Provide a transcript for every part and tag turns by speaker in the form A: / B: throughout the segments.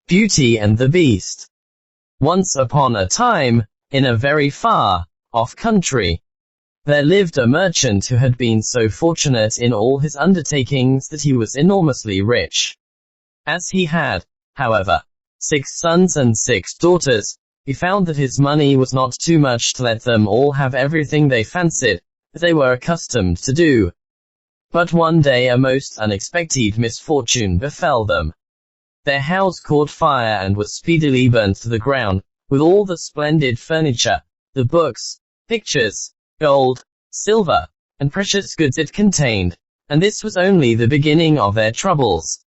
A: Beauty and the Beast. Once upon a time, in a very far-off country, there lived a merchant who had been so fortunate in all his undertakings that he was enormously rich. As he had, however, 6 sons and 6 daughters, he found that his money was not too much to let them all have everything they fancied, as they were accustomed to do. But one day a most unexpected misfortune befell them. Their house caught fire and was speedily burnt to the ground, with all the splendid furniture, the books, pictures, gold, silver, and precious goods it contained, and this was only the beginning of their troubles.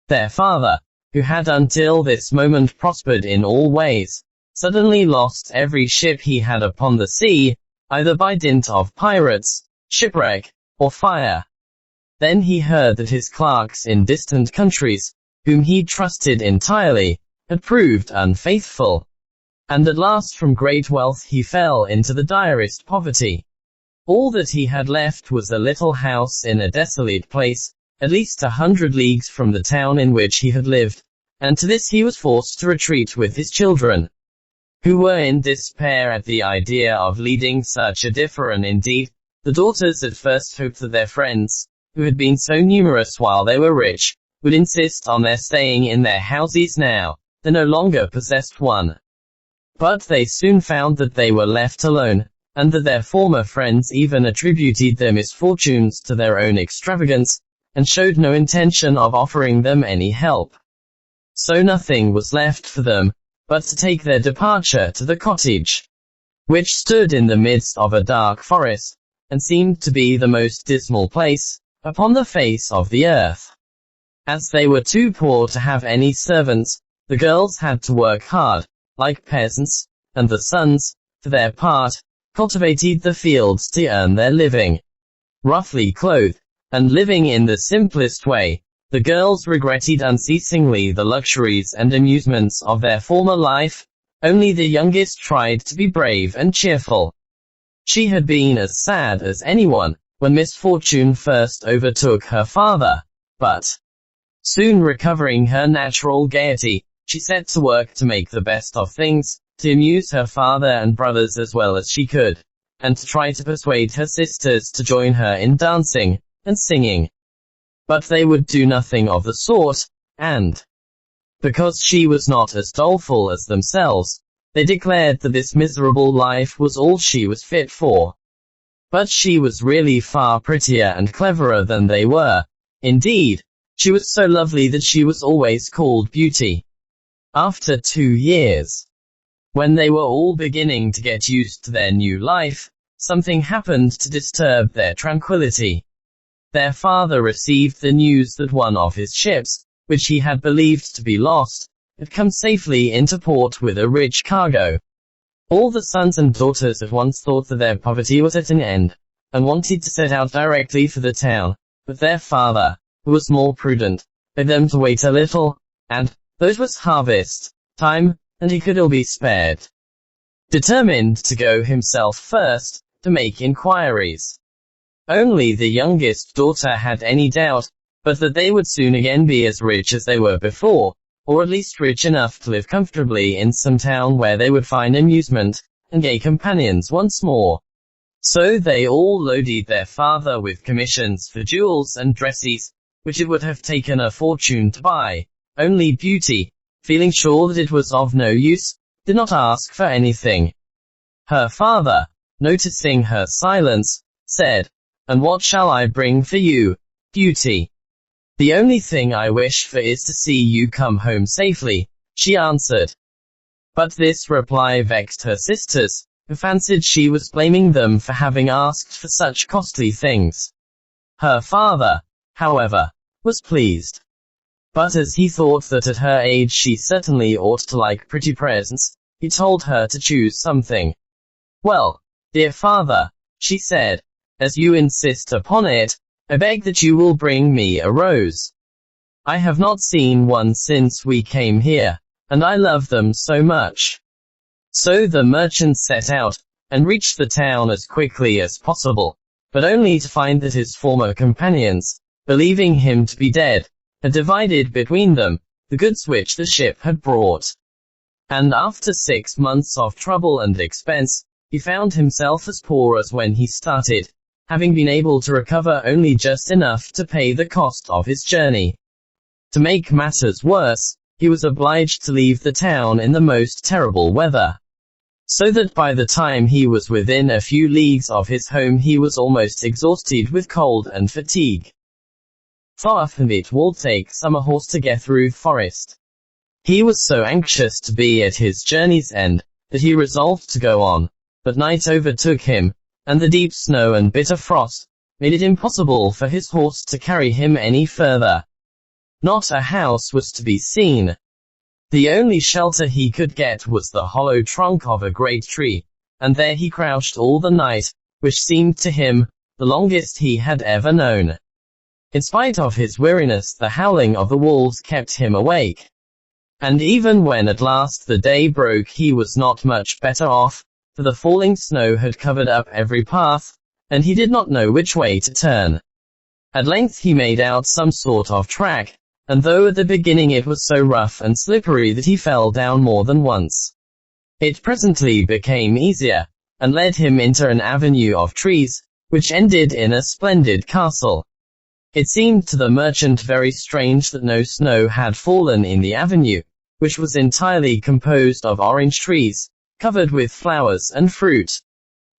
A: Their father, who had until this moment prospered in all ways, suddenly lost every ship he had upon the sea, either by dint of pirates, shipwreck, or fire. Then he heard that his clerks in distant countries, whom he trusted entirely, had proved unfaithful. And at last from great wealth he fell into the direst poverty. All that he had left was a little house in a desolate place, at least 100 leagues from the town in which he had lived, and to this he was forced to retreat with his children, who were in despair at the idea of leading such a different. Indeed, the daughters at first hoped that their friends, who had been so numerous while they were rich, would insist on their staying in their houses now they no longer possessed one. But they soon found that they were left alone, and that their former friends even attributed their misfortunes to their own extravagance, and showed no intention of offering them any help. So nothing was left for them but to take their departure to the cottage, which stood in the midst of a dark forest, and seemed to be the most dismal place upon the face of the earth. As they were too poor to have any servants, the girls had to work hard, like peasants, and the sons, for their part, cultivated the fields to earn their living. Roughly clothed, and living in the simplest way, the girls regretted unceasingly the luxuries and amusements of their former life. Only the youngest tried to be brave and cheerful. She had been as sad as anyone when misfortune first overtook her father, but soon recovering her natural gaiety, she set to work to make the best of things, to amuse her father and brothers as well as she could, and to try to persuade her sisters to join her in dancing and singing. But they would do nothing of the sort, and because she was not as doleful as themselves, they declared that this miserable life was all she was fit for. But she was really far prettier and cleverer than they were. Indeed, she was so lovely that she was always called Beauty. After 2 years, when they were all beginning to get used to their new life, something happened to disturb their tranquility. Their father received the news that one of his ships, which he had believed to be lost, had come safely into port with a rich cargo. All the sons and daughters at once thought that their poverty was at an end, and wanted to set out directly for the town, but their father, who was more prudent, begged them to wait a little, and, though it was harvest time, and he could ill be spared, determined to go himself first, to make inquiries. Only the youngest daughter had any doubt, but that they would soon again be as rich as they were before, or at least rich enough to live comfortably in some town where they would find amusement and gay companions once more. So they all loaded their father with commissions for jewels and dresses, which it would have taken a fortune to buy. Only Beauty, feeling sure that it was of no use, did not ask for anything. Her father, noticing her silence, said, "And what shall I bring for you, Beauty?" "The only thing I wish for is to see you come home safely," she answered. But this reply vexed her sisters, who fancied she was blaming them for having asked for such costly things. Her father, however, was pleased. But as he thought that at her age she certainly ought to like pretty presents, he told her to choose something. "Well, dear father," she said, "as you insist upon it, I beg that you will bring me a rose. I have not seen one since we came here, and I love them so much." So the merchant set out, and reached the town as quickly as possible, but only to find that his former companions, believing him to be dead, had divided between them the goods which the ship had brought. And after 6 months of trouble and expense, he found himself as poor as when he started, having been able to recover only just enough to pay the cost of his journey. To make matters worse, he was obliged to leave the town in the most terrible weather, so that by the time he was within a few leagues of his home he was almost exhausted with cold and fatigue. Far from it will take some a horse to get through forest. He was so anxious to be at his journey's end, that he resolved to go on, but night overtook him, and the deep snow and bitter frost made it impossible for his horse to carry him any further. Not a house was to be seen. The only shelter he could get was the hollow trunk of a great tree, and there he crouched all the night, which seemed to him the longest he had ever known. In spite of his weariness, the howling of the wolves kept him awake. And even when at last the day broke, he was not much better off, for the falling snow had covered up every path, and he did not know which way to turn. At length he made out some sort of track, and though at the beginning it was so rough and slippery that he fell down more than once, it presently became easier, and led him into an avenue of trees, which ended in a splendid castle. It seemed to the merchant very strange that no snow had fallen in the avenue, which was entirely composed of orange trees, covered with flowers and fruit.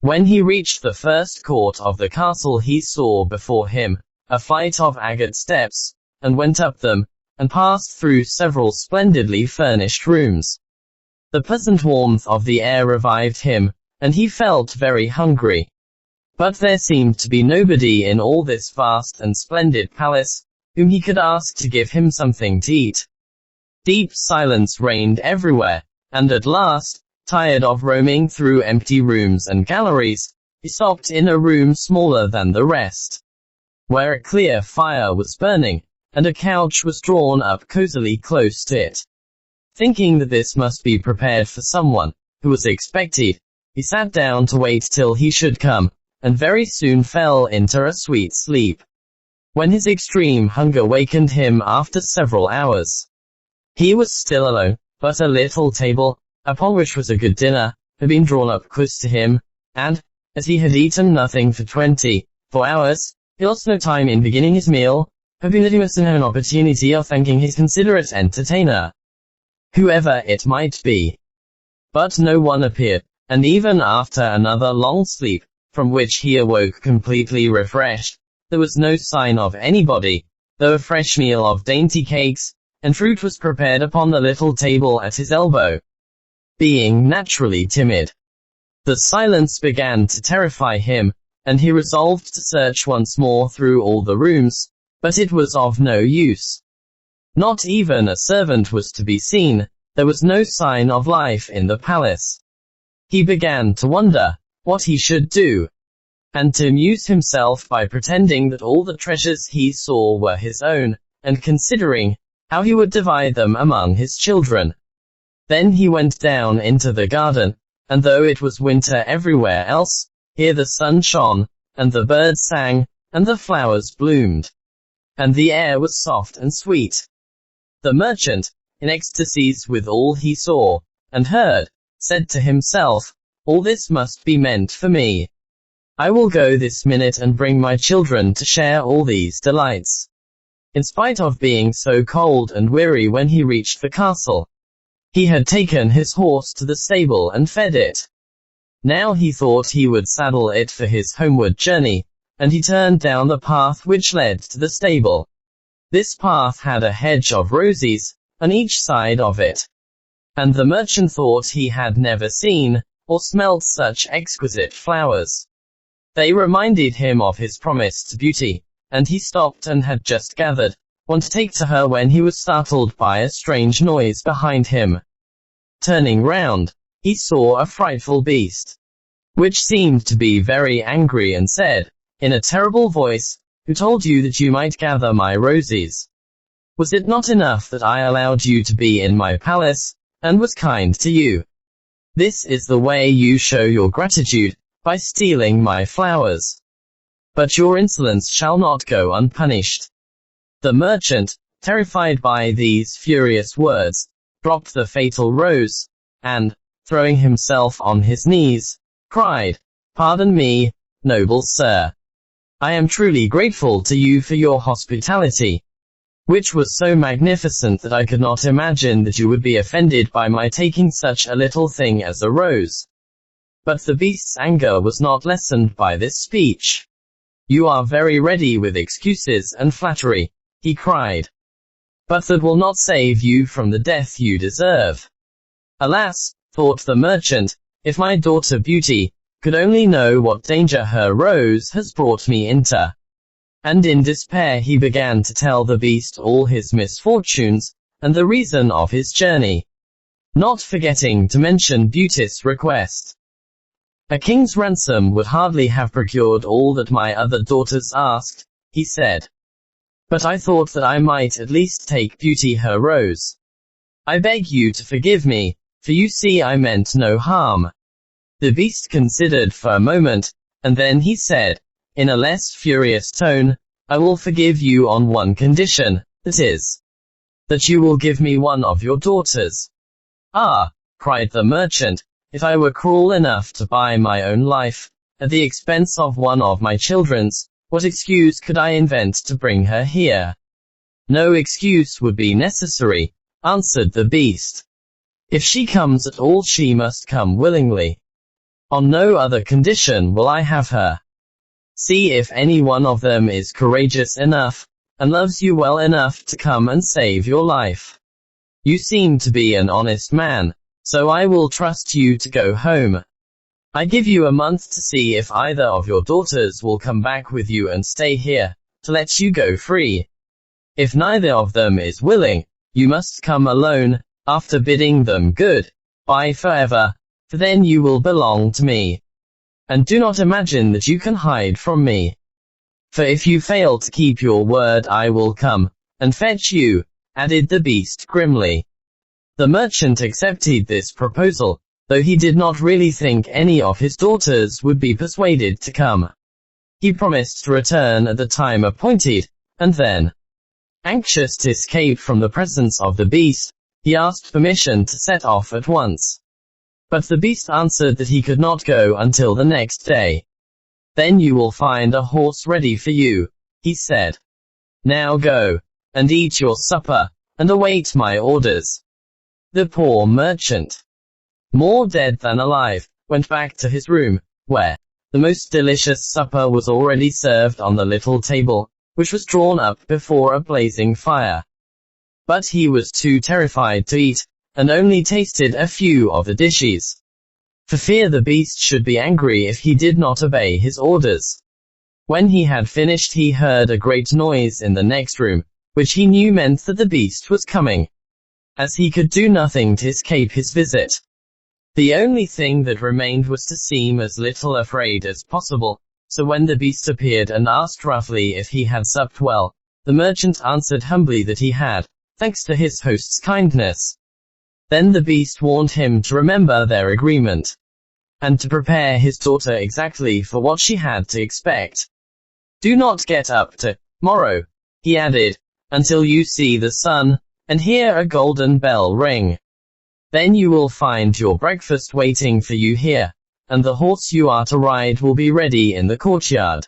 A: When he reached the first court of the castle he saw before him a flight of agate steps, and went up them, and passed through several splendidly furnished rooms. The pleasant warmth of the air revived him, and he felt very hungry. But there seemed to be nobody in all this vast and splendid palace, whom he could ask to give him something to eat. Deep silence reigned everywhere, and at last, tired of roaming through empty rooms and galleries, he stopped in a room smaller than the rest, where a clear fire was burning, and a couch was drawn up cosily close to it. Thinking that this must be prepared for someone who was expected, he sat down to wait till he should come, and very soon fell into a sweet sleep. When his extreme hunger wakened him after several hours, he was still alone, but a little table, upon which was a good dinner, had been drawn up close to him, and, as he had eaten nothing for 24 hours, he lost no time in beginning his meal, hoping that he must have an opportunity of thanking his considerate entertainer, whoever it might be. But no one appeared, and even after another long sleep, from which he awoke completely refreshed, there was no sign of anybody, though a fresh meal of dainty cakes and fruit was prepared upon the little table at his elbow. Being naturally timid, the silence began to terrify him, and he resolved to search once more through all the rooms, but it was of no use. Not even a servant was to be seen, there was no sign of life in the palace. He began to wonder what he should do, and to amuse himself by pretending that all the treasures he saw were his own, and considering how he would divide them among his children. Then he went down into the garden, and though it was winter everywhere else, here the sun shone, and the birds sang, and the flowers bloomed, and the air was soft and sweet. The merchant, in ecstasies with all he saw and heard, said to himself, "All this must be meant for me. I will go this minute and bring my children to share all these delights." In spite of being so cold and weary when he reached the castle, he had taken his horse to the stable and fed it. Now he thought he would saddle it for his homeward journey, and he turned down the path which led to the stable. This path had a hedge of roses on each side of it, and the merchant thought he had never seen or smelled such exquisite flowers. They reminded him of his promised beauty, and he stopped and had just gathered one to take to her when he was startled by a strange noise behind him. Turning round, he saw a frightful beast, which seemed to be very angry and said, in a terrible voice, "Who told you that you might gather my roses? Was it not enough that I allowed you to be in my palace, and was kind to you? This is the way you show your gratitude, by stealing my flowers. But your insolence shall not go unpunished." The merchant, terrified by these furious words, dropped the fatal rose, and, throwing himself on his knees, cried, "Pardon me, noble sir. I am truly grateful to you for your hospitality, which was so magnificent that I could not imagine that you would be offended by my taking such a little thing as a rose." But the beast's anger was not lessened by this speech. "You are very ready with excuses and flattery," he cried. "But that will not save you from the death you deserve." "Alas," thought the merchant, "if my daughter Beauty could only know what danger her rose has brought me into." And in despair he began to tell the beast all his misfortunes, and the reason of his journey, not forgetting to mention Beauty's request. "A king's ransom would hardly have procured all that my other daughters asked," he said. "But I thought that I might at least take Beauty her rose. I beg you to forgive me, for you see I meant no harm." The beast considered for a moment, and then he said, in a less furious tone, "I will forgive you on one condition, that is, that you will give me one of your daughters." "Ah," cried the merchant, "if I were cruel enough to buy my own life, at the expense of one of my children's, what excuse could I invent to bring her here?" "No excuse would be necessary," answered the beast. "If she comes at all, she must come willingly. On no other condition will I have her. See if any one of them is courageous enough, and loves you well enough to come and save your life. You seem to be an honest man, so I will trust you to go home. I give you a month to see if either of your daughters will come back with you and stay here, to let you go free. If neither of them is willing, you must come alone, after bidding them good-bye forever, for then you will belong to me. And do not imagine that you can hide from me. For if you fail to keep your word, I will come and fetch you," added the beast grimly. The merchant accepted this proposal, though he did not really think any of his daughters would be persuaded to come. He promised to return at the time appointed, and then, anxious to escape from the presence of the beast, he asked permission to set off at once. But the beast answered that he could not go until the next day. "Then you will find a horse ready for you," he said. "Now go, and eat your supper, and await my orders." The poor merchant, more dead than alive, went back to his room, where the most delicious supper was already served on the little table, which was drawn up before a blazing fire. But he was too terrified to eat, and only tasted a few of the dishes, for fear the beast should be angry if he did not obey his orders. When he had finished, he heard a great noise in the next room, which he knew meant that the beast was coming, as he could do nothing to escape his visit. The only thing that remained was to seem as little afraid as possible, so when the beast appeared and asked roughly if he had supped well, the merchant answered humbly that he had, thanks to his host's kindness. Then the beast warned him to remember their agreement, and to prepare his daughter exactly for what she had to expect. "Do not get up to-morrow," he added, "until you see the sun, and hear a golden bell ring. Then you will find your breakfast waiting for you here, and the horse you are to ride will be ready in the courtyard.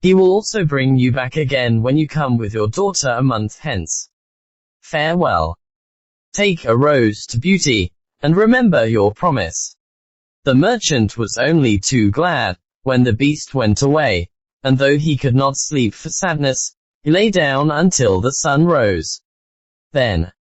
A: He will also bring you back again when you come with your daughter a month hence. Farewell. Take a rose to Beauty, and remember your promise." The merchant was only too glad, when the beast went away, and though he could not sleep for sadness, he lay down until the sun rose. Then,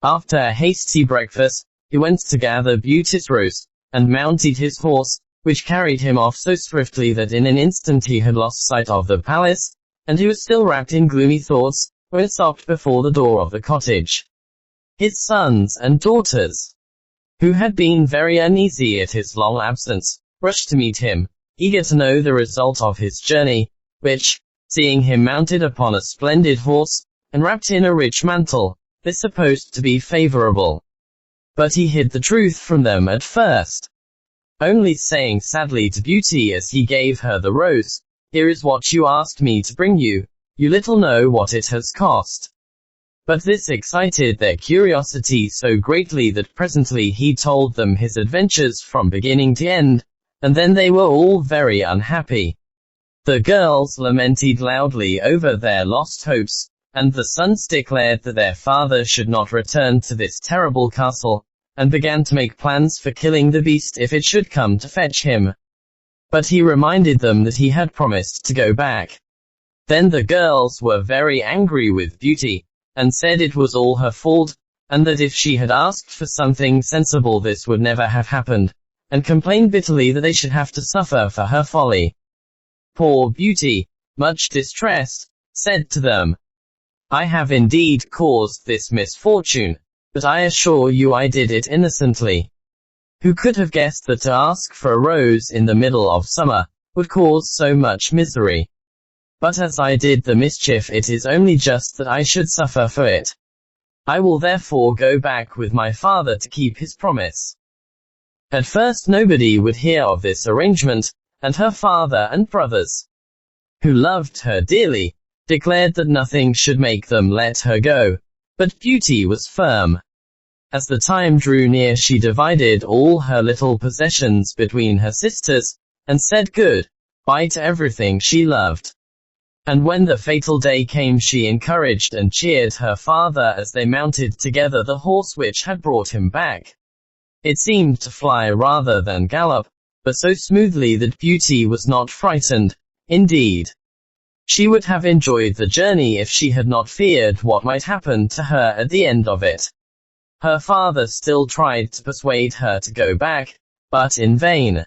A: after a hasty breakfast, he went to gather Beauty's rose, and mounted his horse, which carried him off so swiftly that in an instant he had lost sight of the palace, and he was still wrapped in gloomy thoughts, when it stopped before the door of the cottage. His sons and daughters, who had been very uneasy at his long absence, rushed to meet him, eager to know the result of his journey, which, seeing him mounted upon a splendid horse, and wrapped in a rich mantle, they supposed to be favorable. But he hid the truth from them at first, only saying sadly to Beauty as he gave her the rose, "Here is what you asked me to bring you, you little know what it has cost." But this excited their curiosity so greatly that presently he told them his adventures from beginning to end, and then they were all very unhappy. The girls lamented loudly over their lost hopes, and the sons declared that their father should not return to this terrible castle, and began to make plans for killing the beast if it should come to fetch him. But he reminded them that he had promised to go back. Then the girls were very angry with Beauty, and said it was all her fault, and that if she had asked for something sensible this would never have happened, and complained bitterly that they should have to suffer for her folly. Poor Beauty, much distressed, said to them, "I have indeed caused this misfortune, but I assure you I did it innocently. Who could have guessed that to ask for a rose in the middle of summer would cause so much misery? But as I did the mischief, it is only just that I should suffer for it. I will therefore go back with my father to keep his promise." At first nobody would hear of this arrangement, and her father and brothers, who loved her dearly, declared that nothing should make them let her go, but Beauty was firm. As the time drew near, she divided all her little possessions between her sisters, and said good-bye to everything she loved. And when the fatal day came, she encouraged and cheered her father as they mounted together the horse which had brought him back. It seemed to fly rather than gallop, but so smoothly that Beauty was not frightened. Indeed, she would have enjoyed the journey if she had not feared what might happen to her at the end of it. Her father still tried to persuade her to go back, but in vain.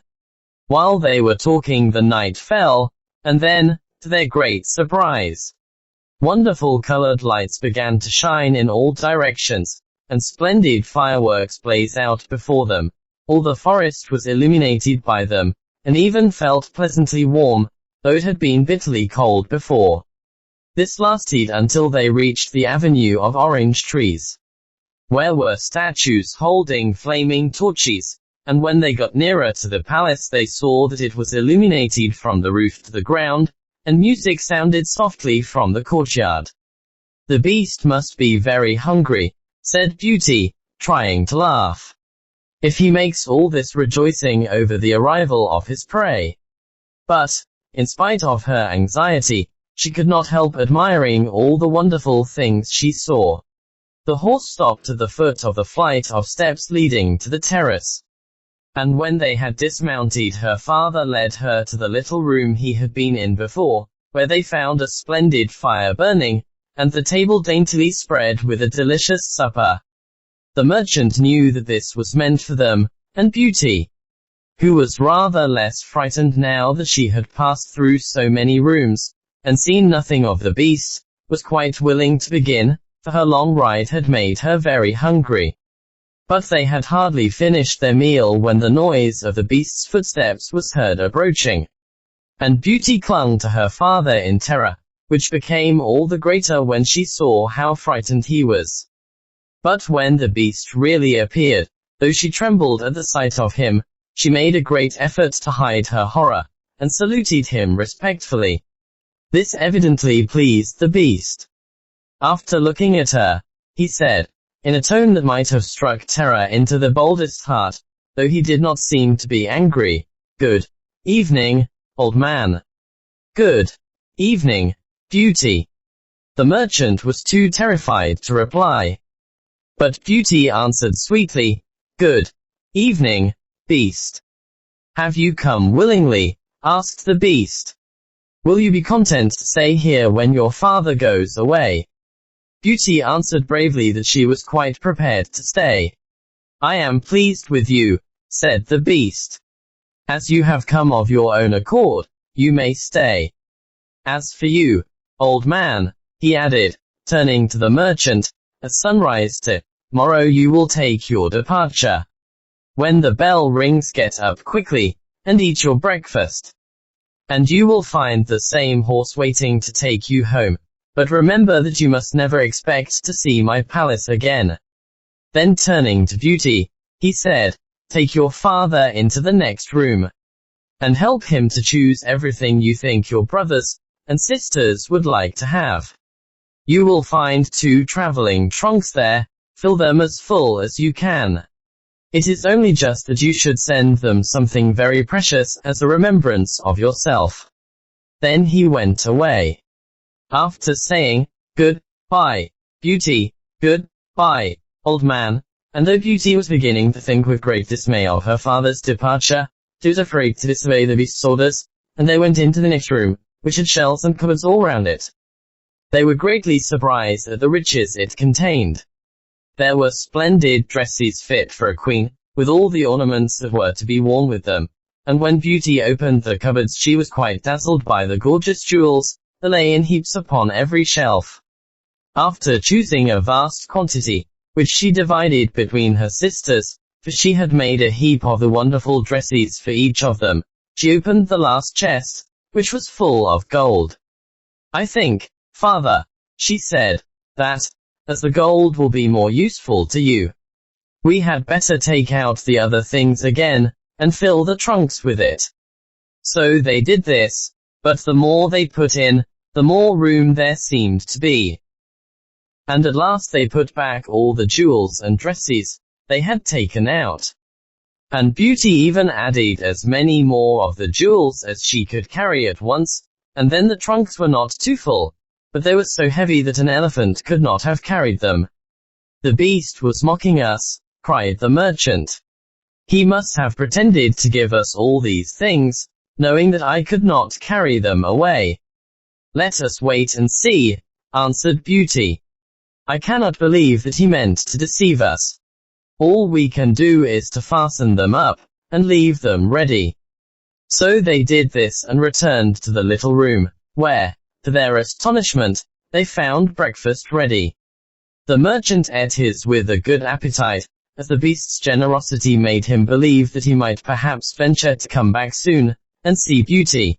A: While they were talking, the night fell, and then, to their great surprise, wonderful colored lights began to shine in all directions, and splendid fireworks blazed out before them. All the forest was illuminated by them, and even felt pleasantly warm, though it had been bitterly cold before. This lasted until they reached the avenue of orange trees, where were statues holding flaming torches, and when they got nearer to the palace they saw that it was illuminated from the roof to the ground, and music sounded softly from the courtyard. "The beast must be very hungry," said Beauty, trying to laugh, "if he makes all this rejoicing over the arrival of his prey." But, in spite of her anxiety, she could not help admiring all the wonderful things she saw. The horse stopped at the foot of the flight of steps leading to the terrace, and when they had dismounted, her father led her to the little room he had been in before, where they found a splendid fire burning, and the table daintily spread with a delicious supper. The merchant knew that this was meant for them, and Beauty, who was rather less frightened now that she had passed through so many rooms, and seen nothing of the beast, was quite willing to begin, for her long ride had made her very hungry. But they had hardly finished their meal when the noise of the beast's footsteps was heard approaching, and Beauty clung to her father in terror, which became all the greater when she saw how frightened he was. But when the beast really appeared, though she trembled at the sight of him, she made a great effort to hide her horror, and saluted him respectfully. This evidently pleased the beast. After looking at her, he said, in a tone that might have struck terror into the boldest heart, though he did not seem to be angry, "Good evening, old man." "Good evening, Beauty." The merchant was too terrified to reply, but Beauty answered sweetly, "Good evening, beast." "Have you come willingly?" asked the beast. "Will you be content to stay here when your father goes away?" Beauty answered bravely that she was quite prepared to stay. "I am pleased with you," said the beast. "As you have come of your own accord, you may stay. As for you, old man," he added, turning to the merchant, "at sunrise tomorrow you will take your departure. When the bell rings, get up quickly, and eat your breakfast, and you will find the same horse waiting to take you home. But remember that you must never expect to see my palace again." Then turning to Beauty, he said, "Take your father into the next room, and help him to choose everything you think your brothers and sisters would like to have. You will find 2 traveling trunks there, fill them as full as you can. It is only just that you should send them something very precious as a remembrance of yourself. Then he went away. After saying, "Goodbye, Beauty, goodbye, old man," and though Beauty was beginning to think with great dismay of her father's departure, she was afraid to disobey the beast's orders, and they went into the next room, which had shelves and cupboards all round it. They were greatly surprised at the riches it contained. There were splendid dresses fit for a queen, with all the ornaments that were to be worn with them, and when Beauty opened the cupboards she was quite dazzled by the gorgeous jewels that lay in heaps upon every shelf. After choosing a vast quantity, which she divided between her sisters, for she had made a heap of the wonderful dresses for each of them, she opened the last chest, which was full of gold. "I think, father," she said, "that, as the gold will be more useful to you, we had better take out the other things again, and fill the trunks with it." So they did this, but the more they put in, the more room there seemed to be. And at last they put back all the jewels and dresses they had taken out. And Beauty even added as many more of the jewels as she could carry at once, and then the trunks were not too full, but they were so heavy that an elephant could not have carried them. "The beast was mocking us," cried the merchant. "He must have pretended to give us all these things, knowing that I could not carry them away." "Let us wait and see," answered Beauty. "I cannot believe that he meant to deceive us. All we can do is to fasten them up, and leave them ready." So they did this and returned to the little room, where, to their astonishment, they found breakfast ready. The merchant ate his with a good appetite, as the beast's generosity made him believe that he might perhaps venture to come back soon, and see Beauty.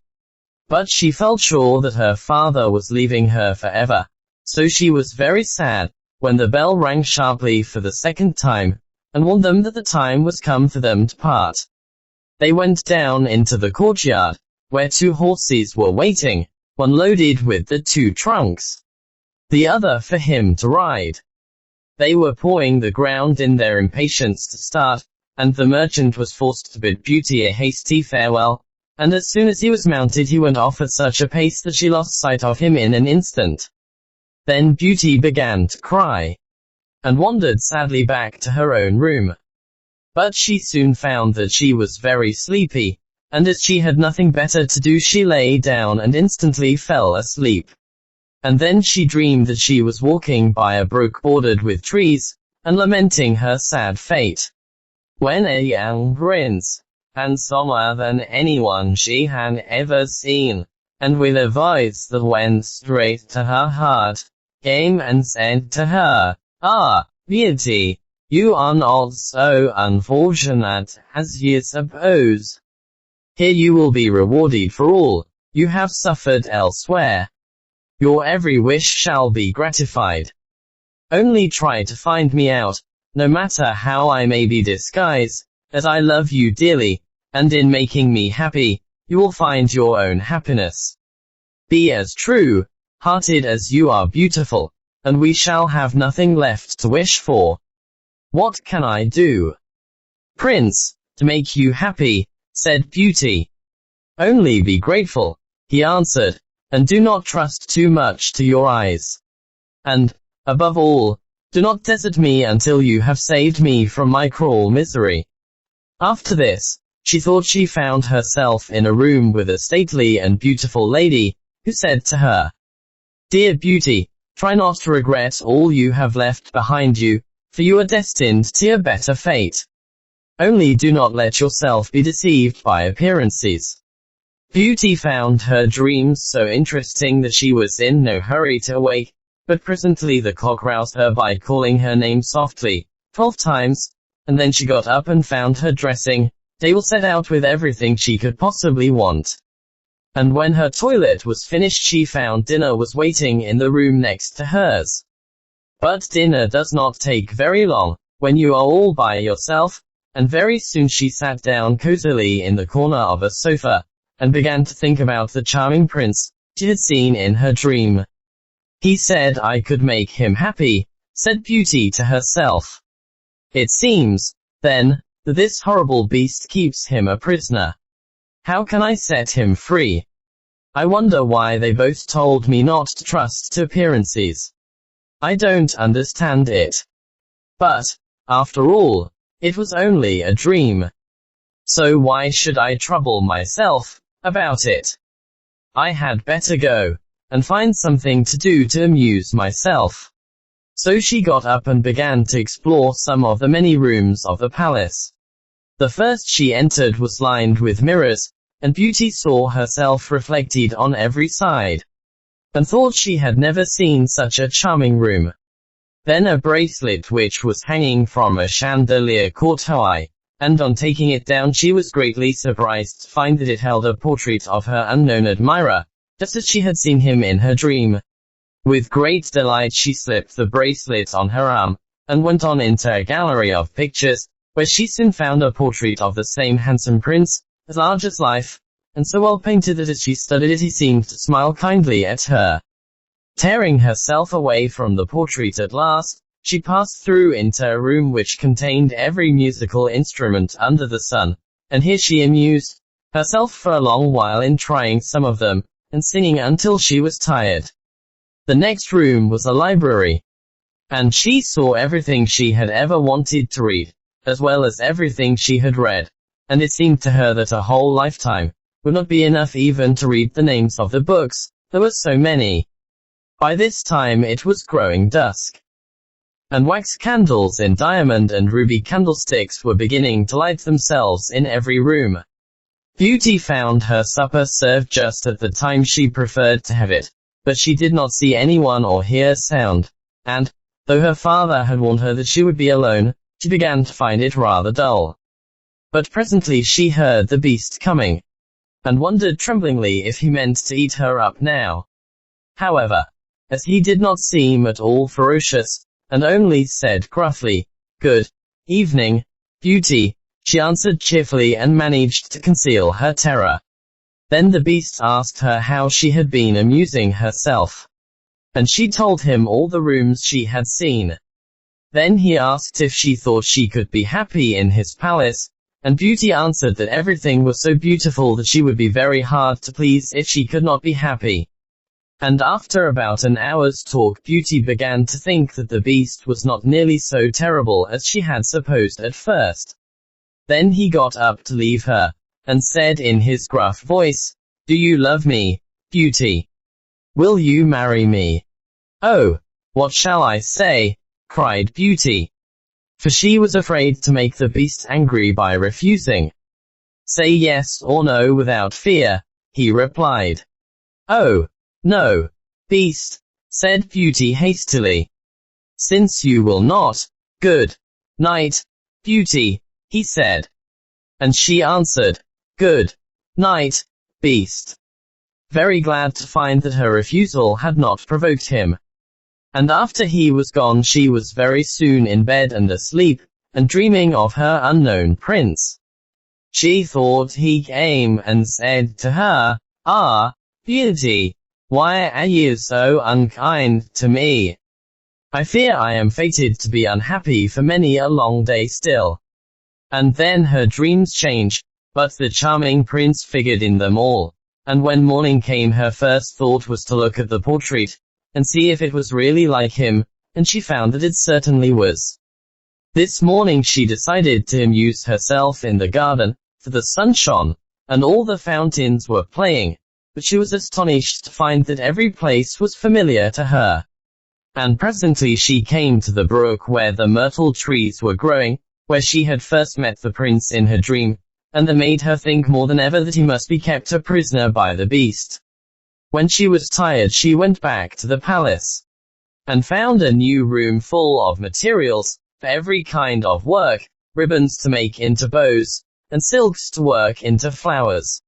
A: But she felt sure that her father was leaving her forever, so she was very sad, when the bell rang sharply for the second time, and warned them that the time was come for them to part. They went down into the courtyard, where 2 horses were waiting, one loaded with the 2 trunks, the other for him to ride. They were pawing the ground in their impatience to start, and the merchant was forced to bid Beauty a hasty farewell, and as soon as he was mounted he went off at such a pace that she lost sight of him in an instant. Then Beauty began to cry, and wandered sadly back to her own room. But she soon found that she was very sleepy, and as she had nothing better to do she lay down and instantly fell asleep. And then she dreamed that she was walking by a brook bordered with trees, and lamenting her sad fate. When a young prince, handsomer than anyone she had ever seen, and with a voice that went straight to her heart, came and said to her, "Ah, Beauty, you are not so unfortunate as you suppose. Here you will be rewarded for all you have suffered elsewhere. Your every wish shall be gratified. Only try to find me out, no matter how I may be disguised, as I love you dearly, and in making me happy, you will find your own happiness. Be as true-hearted as you are beautiful, and we shall have nothing left to wish for. What can I do?" "Prince, to make you happy," said Beauty. "Only be grateful," he answered, "and do not trust too much to your eyes. And, above all, do not desert me until you have saved me from my cruel misery." After this, she thought she found herself in a room with a stately and beautiful lady, who said to her, "Dear Beauty, try not to regret all you have left behind you, for you are destined to a better fate. Only do not let yourself be deceived by appearances." Beauty found her dreams so interesting that she was in no hurry to awake, but presently the clock roused her by calling her name softly, 12 times, and then she got up and found her dressing table set out with everything she could possibly want. And when her toilet was finished she found dinner was waiting in the room next to hers. But dinner does not take very long, when you are all by yourself, and very soon she sat down cozily in the corner of a sofa, and began to think about the charming prince she had seen in her dream. He said I could make him happy, said Beauty to herself. It seems, then, that this horrible beast keeps him a prisoner. How can I set him free? I wonder why they both told me not to trust to appearances. I don't understand it. But, after all, it was only a dream. So why should I trouble myself about it? I had better go and find something to do to amuse myself. So she got up and began to explore some of the many rooms of the palace. The first she entered was lined with mirrors, and Beauty saw herself reflected on every side, and thought she had never seen such a charming room. Then a bracelet which was hanging from a chandelier caught her eye, and on taking it down she was greatly surprised to find that it held a portrait of her unknown admirer, just as she had seen him in her dream. With great delight she slipped the bracelet on her arm, and went on into a gallery of pictures, where she soon found a portrait of the same handsome prince, as large as life, and so well painted that as she studied it he seemed to smile kindly at her. Tearing herself away from the portrait at last, she passed through into a room which contained every musical instrument under the sun, and here she amused herself for a long while in trying some of them, and singing until she was tired. The next room was a library, and she saw everything she had ever wanted to read, as well as everything she had read, and it seemed to her that a whole lifetime would not be enough even to read the names of the books, there were so many. By this time it was growing dusk, and wax candles in diamond and ruby candlesticks were beginning to light themselves in every room. Beauty found her supper served just at the time she preferred to have it, but she did not see anyone or hear sound, and, though her father had warned her that she would be alone, she began to find it rather dull. But presently she heard the beast coming, and wondered tremblingly if he meant to eat her up now. However, as he did not seem at all ferocious, and only said gruffly, "Good evening, Beauty," she answered cheerfully and managed to conceal her terror. Then the beast asked her how she had been amusing herself, and she told him all the rooms she had seen. Then he asked if she thought she could be happy in his palace, and Beauty answered that everything was so beautiful that she would be very hard to please if she could not be happy. And after about an hour's talk Beauty began to think that the beast was not nearly so terrible as she had supposed at first. Then he got up to leave her, and said in his gruff voice, "Do you love me, Beauty? Will you marry me?" "Oh, what shall I say?" cried Beauty, for she was afraid to make the beast angry by refusing. "Say yes or no without fear," he replied. "Oh, no, beast," said Beauty hastily. "Since you will not, good night, Beauty," he said. And she answered, "Good night, beast," very glad to find that her refusal had not provoked him. And after he was gone she was very soon in bed and asleep, and dreaming of her unknown prince. She thought he came and said to her, "Ah, Beauty, why are you so unkind to me? I fear I am fated to be unhappy for many a long day still." And then her dreams changed, but the charming prince figured in them all, and when morning came her first thought was to look at the portrait, and see if it was really like him, and she found that it certainly was. This morning she decided to amuse herself in the garden, for the sun shone, and all the fountains were playing, but she was astonished to find that every place was familiar to her. And presently she came to the brook where the myrtle trees were growing, where she had first met the prince in her dream, and that made her think more than ever that he must be kept a prisoner by the beast. When she was tired she went back to the palace, and found a new room full of materials, for every kind of work, ribbons to make into bows, and silks to work into flowers.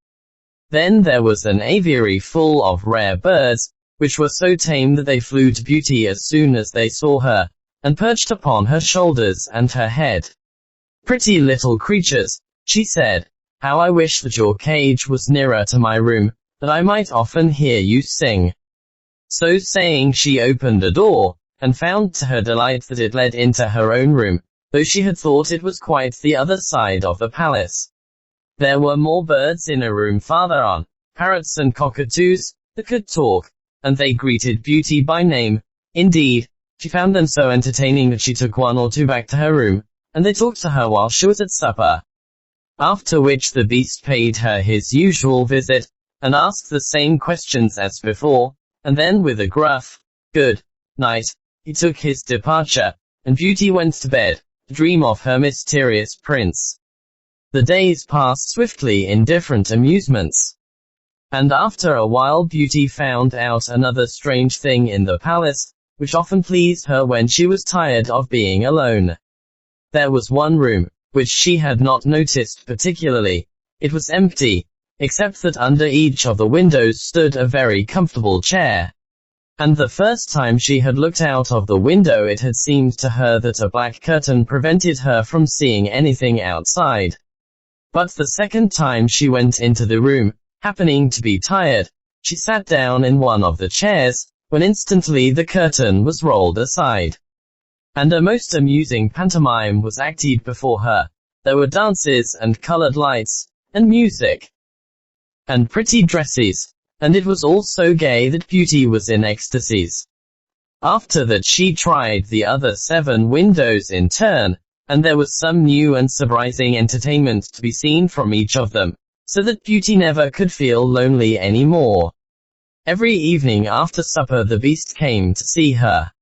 A: Then there was an aviary full of rare birds, which were so tame that they flew to Beauty as soon as they saw her, and perched upon her shoulders and her head. "Pretty little creatures," she said, "how I wish that your cage was nearer to my room, that I might often hear you sing." So saying, she opened a door, and found to her delight that it led into her own room, though she had thought it was quite the other side of the palace. There were more birds in a room farther on, parrots and cockatoos, that could talk, and they greeted Beauty by name. Indeed, she found them so entertaining that she took one or two back to her room, and they talked to her while she was at supper. After which the Beast paid her his usual visit, and asked the same questions as before, and then with a gruff, "Good night," he took his departure, and Beauty went to bed, to dream of her mysterious prince. The days passed swiftly in different amusements. And after a while Beauty found out another strange thing in the palace, which often pleased her when she was tired of being alone. There was one room, which she had not noticed particularly. It was empty, except that under each of the windows stood a very comfortable chair. And the first time she had looked out of the window it had seemed to her that a black curtain prevented her from seeing anything outside. But the second time she went into the room, happening to be tired, she sat down in one of the chairs, when instantly the curtain was rolled aside. And a most amusing pantomime was acted before her. There were dances, and colored lights, and music, and pretty dresses, and it was all so gay that Beauty was in ecstasies. After that she tried the other 7 windows in turn, and there was some new and surprising entertainment to be seen from each of them, so that Beauty never could feel lonely any more. Every evening after supper the Beast came to see her,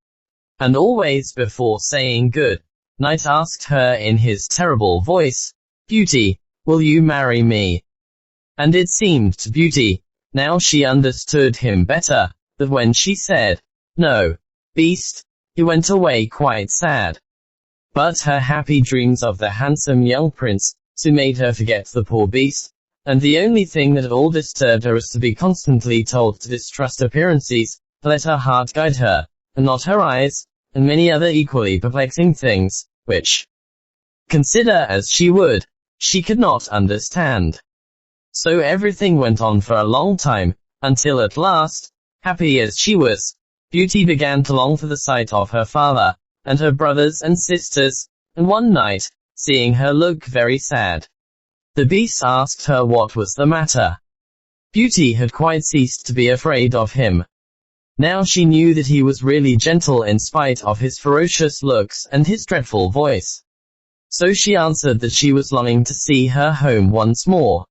A: and always before saying good night asked her in his terrible voice, "Beauty, will you marry me?" And it seemed to Beauty, now she understood him better, that when she said, "No, Beast," he went away quite sad. But her happy dreams of the handsome young prince soon made her forget the poor Beast, and the only thing that at all disturbed her was to be constantly told to distrust appearances, to let her heart guide her, and not her eyes, and many other equally perplexing things, which, consider as she would, she could not understand. So everything went on for a long time, until at last, happy as she was, Beauty began to long for the sight of her father, and her brothers and sisters, and one night, seeing her look very sad, the Beast asked her what was the matter. Beauty had quite ceased to be afraid of him. Now she knew that he was really gentle in spite of his ferocious looks and his dreadful voice. So she answered that she was longing to see her home once more.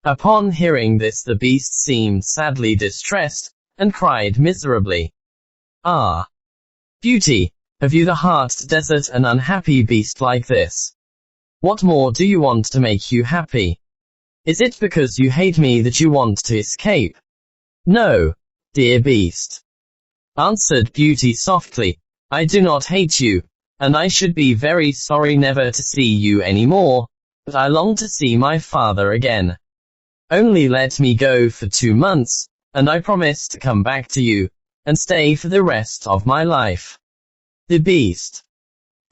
A: Upon hearing this the Beast seemed sadly distressed, and cried miserably, "Ah, Beauty, have you the heart to desert an unhappy beast like this? What more do you want to make you happy? Is it because you hate me that you want to escape?" "No, dear Beast," answered Beauty softly, "I do not hate you, and I should be very sorry never to see you any more, but I long to see my father again. Only let me go for 2 months, and I promise to come back to you, and stay for the rest of my life." The Beast,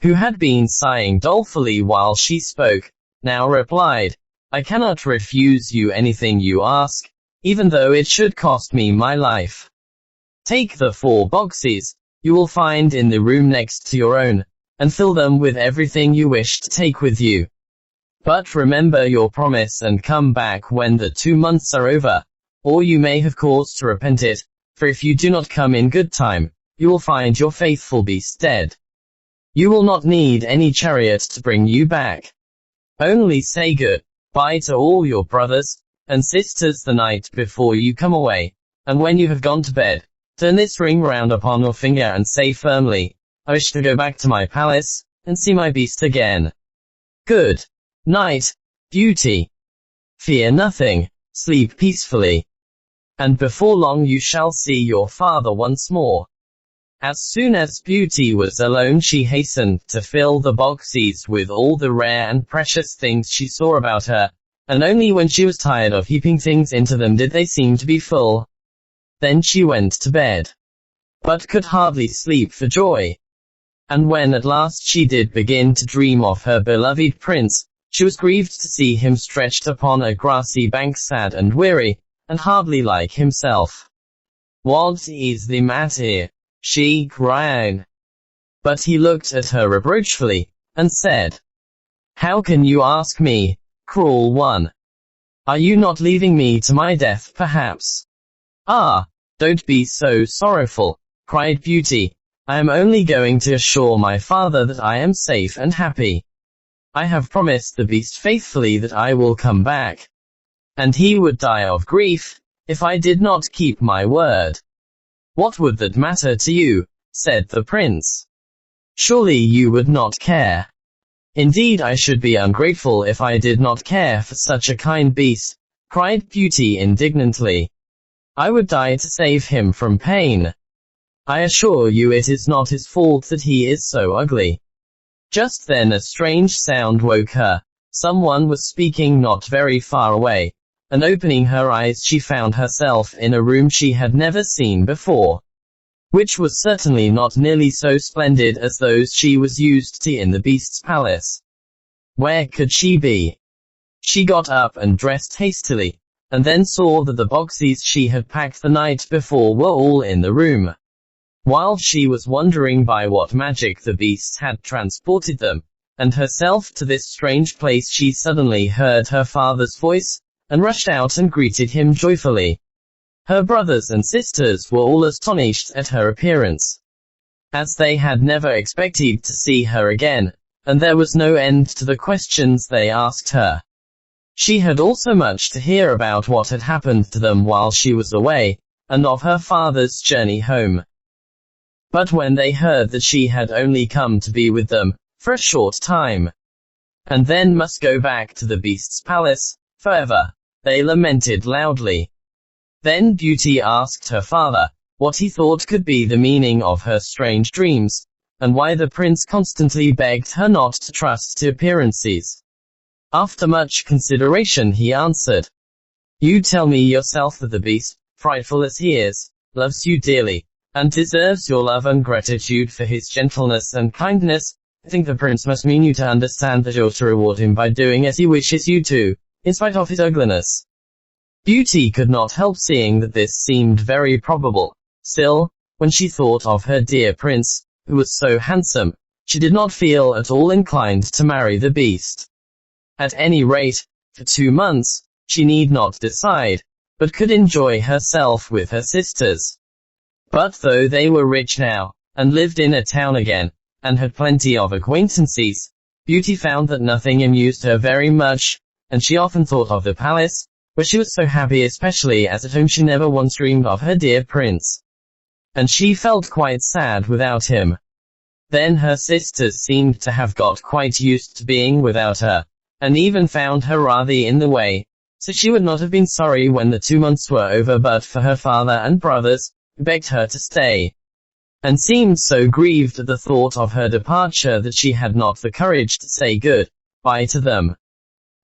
A: who had been sighing dolefully while she spoke, now replied, "I cannot refuse you anything you ask, even though it should cost me my life. Take the 4 boxes you will find in the room next to your own, and fill them with everything you wish to take with you. But remember your promise and come back when the 2 months are over, or you may have cause to repent it, for if you do not come in good time, you will find your faithful Beast dead. You will not need any chariot to bring you back. Only say good-bye to all your brothers and sisters the night before you come away, and when you have gone to bed, turn this ring round upon your finger and say firmly, 'I wish to go back to my palace, and see my Beast again.' Good night, Beauty. Fear nothing, sleep peacefully, and before long you shall see your father once more." As soon as Beauty was alone she hastened to fill the boxes with all the rare and precious things she saw about her, and only when she was tired of heaping things into them did they seem to be full. Then she went to bed, but could hardly sleep for joy. And when at last she did begin to dream of her beloved prince, she was grieved to see him stretched upon a grassy bank sad and weary, and hardly like himself. What is the matter? She cried. But he looked at her reproachfully, and said, How can you ask me, cruel one? Are you not leaving me to my death, perhaps? Ah, don't be so sorrowful, cried Beauty. I am only going to assure my father that I am safe and happy. I have promised the beast faithfully that I will come back. And he would die of grief, if I did not keep my word. What would that matter to you? Said the prince. Surely you would not care. Indeed, I should be ungrateful if I did not care for such a kind beast, cried Beauty indignantly. I would die to save him from pain. I assure you it is not his fault that he is so ugly. Just then a strange sound woke her. Someone was speaking not very far away, and opening her eyes she found herself in a room she had never seen before, which was certainly not nearly so splendid as those she was used to in the beast's palace. Where could she be? She got up and dressed hastily, and then saw that the boxes she had packed the night before were all in the room. While she was wondering by what magic the beast had transported them, and herself to this strange place, she suddenly heard her father's voice, and rushed out and greeted him joyfully. Her brothers and sisters were all astonished at her appearance, as they had never expected to see her again, and there was no end to the questions they asked her. She had also much to hear about what had happened to them while she was away, and of her father's journey home. But when they heard that she had only come to be with them for a short time, and then must go back to the beast's palace forever, they lamented loudly. Then Beauty asked her father what he thought could be the meaning of her strange dreams, and why the prince constantly begged her not to trust to appearances. After much consideration he answered, You tell me yourself that the beast, frightful as he is, loves you dearly, and deserves your love and gratitude for his gentleness and kindness. I think the prince must mean you to understand that you're to reward him by doing as he wishes you to, in spite of his ugliness. Beauty could not help seeing that this seemed very probable. Still, when she thought of her dear prince, who was so handsome, she did not feel at all inclined to marry the beast. At any rate, for 2 months, she need not decide, but could enjoy herself with her sisters. But though they were rich now, and lived in a town again, and had plenty of acquaintances, Beauty found that nothing amused her very much, and she often thought of the palace, where she was so happy, especially as at home she never once dreamed of her dear prince. And she felt quite sad without him. Then her sisters seemed to have got quite used to being without her, and even found her rather in the way, so she would not have been sorry when the 2 months were over but for her father and brothers, who begged her to stay, and seemed so grieved at the thought of her departure that she had not the courage to say good-bye to them.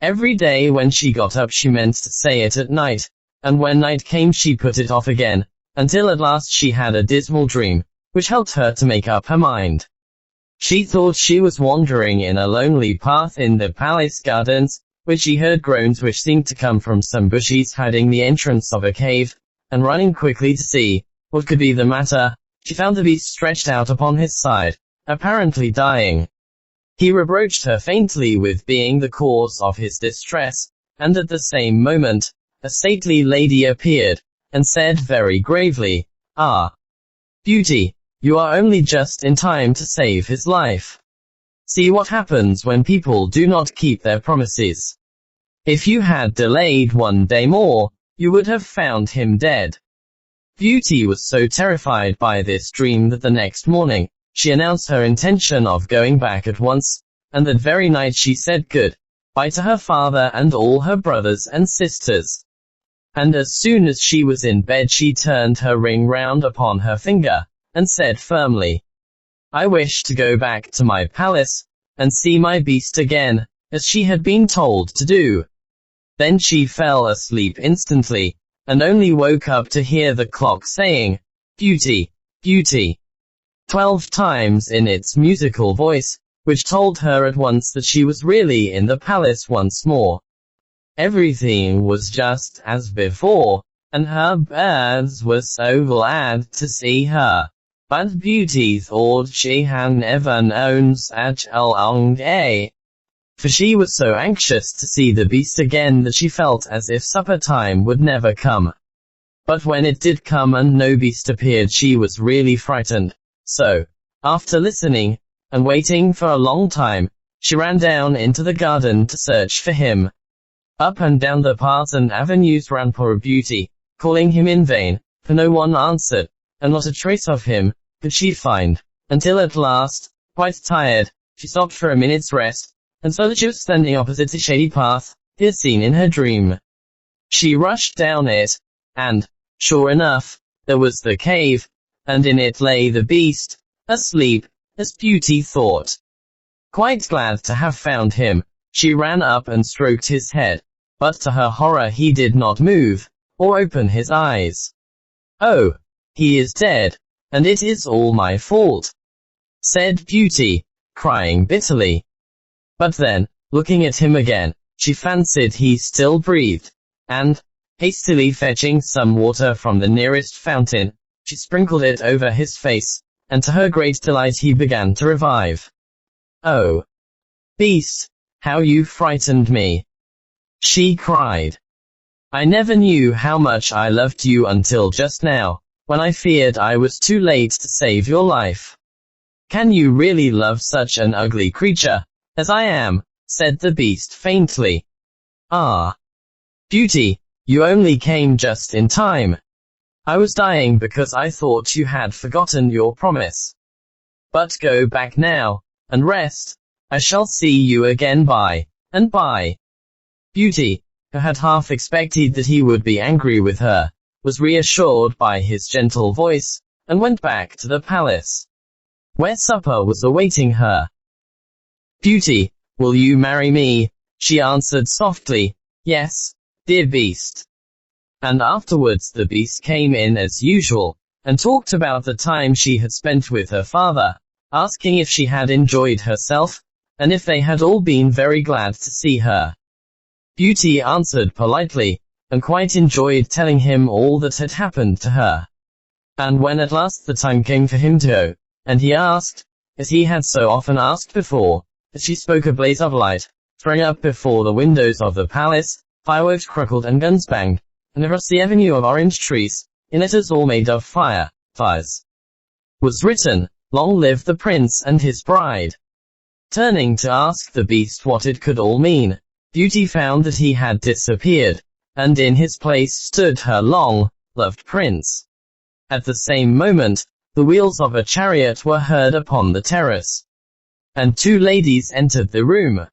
A: Every day when she got up she meant to say it at night, and when night came she put it off again, until at last she had a dismal dream, which helped her to make up her mind. She thought she was wandering in a lonely path in the palace gardens, where she heard groans which seemed to come from some bushes hiding the entrance of a cave, and running quickly to see what could be the matter, she found the beast stretched out upon his side, apparently dying. He reproached her faintly with being the cause of his distress, and at the same moment, a stately lady appeared, and said very gravely, Ah, Beauty, you are only just in time to save his life. See what happens when people do not keep their promises. If you had delayed 1 day more, you would have found him dead. Beauty was so terrified by this dream that the next morning, she announced her intention of going back at once, and that very night she said good-bye to her father and all her brothers and sisters. And as soon as she was in bed she turned her ring round upon her finger, and said firmly, I wish to go back to my palace, and see my beast again, as she had been told to do. Then she fell asleep instantly, and only woke up to hear the clock saying, Beauty, Beauty, 12 times in its musical voice, which told her at once that she was really in the palace once more. Everything was just as before, and her birds were so glad to see her. But Beauty thought she had never known such a long day, for she was so anxious to see the beast again that she felt as if supper time would never come. But when it did come and no beast appeared, she was really frightened. So, after listening and waiting for a long time, she ran down into the garden to search for him. Up and down the paths and avenues ran poor Beauty, calling him in vain, for no one answered, and not a trace of him could she find, until at last, quite tired, she stopped for a minute's rest, and saw that she was standing opposite the shady path she had seen in her dream. She rushed down it, and, sure enough, there was the cave, and in it lay the beast, asleep, as Beauty thought. Quite glad to have found him, she ran up and stroked his head, but to her horror he did not move, or open his eyes. "Oh, he is dead, and it is all my fault," said Beauty, crying bitterly. But then, looking at him again, she fancied he still breathed, and, hastily fetching some water from the nearest fountain, she sprinkled it over his face, and to her great delight he began to revive. "Oh, beast, how you frightened me!" she cried. "I never knew how much I loved you until just now, when I feared I was too late to save your life. Can you really love such an ugly creature as I am?" said the beast faintly. "Ah, Beauty, you only came just in time. I was dying because I thought you had forgotten your promise. But go back now, and rest. I shall see you again by and by." Beauty, who had half expected that he would be angry with her, was reassured by his gentle voice, and went back to the palace, where supper was awaiting her. "Beauty, will you marry me?" she answered softly. "Yes, dear beast." And afterwards the beast came in as usual, and talked about the time she had spent with her father, asking if she had enjoyed herself, and if they had all been very glad to see her. Beauty answered politely, and quite enjoyed telling him all that had happened to her. And when at last the time came for him to go, and he asked, as he had so often asked before, that she spoke a blaze of light, sprang up before the windows of the palace, fireworks crackled and guns banged, and across the avenue of orange trees, in letters all made of fires, was written, "Long live the prince and his bride." Turning to ask the beast what it could all mean, Beauty found that he had disappeared, and in his place stood her long-loved prince. At the same moment, the wheels of a chariot were heard upon the terrace, and two ladies entered the room.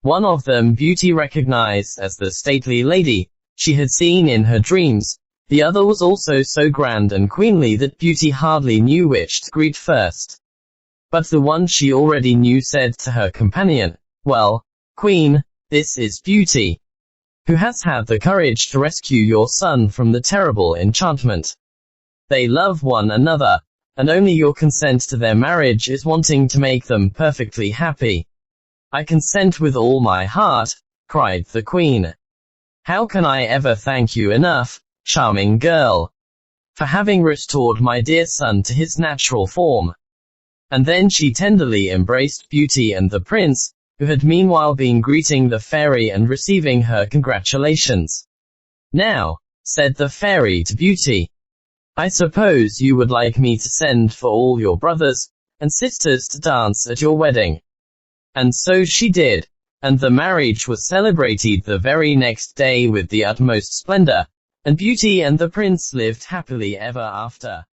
A: One of them Beauty recognized as the stately lady she had seen in her dreams. The other was also so grand and queenly that Beauty hardly knew which to greet first. But the one she already knew said to her companion, "Well, Queen, this is Beauty, who has had the courage to rescue your son from the terrible enchantment. They love one another, and only your consent to their marriage is wanting to make them perfectly happy." "I consent with all my heart," cried the Queen. "How can I ever thank you enough, charming girl, for having restored my dear son to his natural form?" And then she tenderly embraced Beauty and the prince, who had meanwhile been greeting the fairy and receiving her congratulations. "Now," said the fairy to Beauty, "I suppose you would like me to send for all your brothers and sisters to dance at your wedding." And so she did, and the marriage was celebrated the very next day with the utmost splendor, and Beauty and the prince lived happily ever after.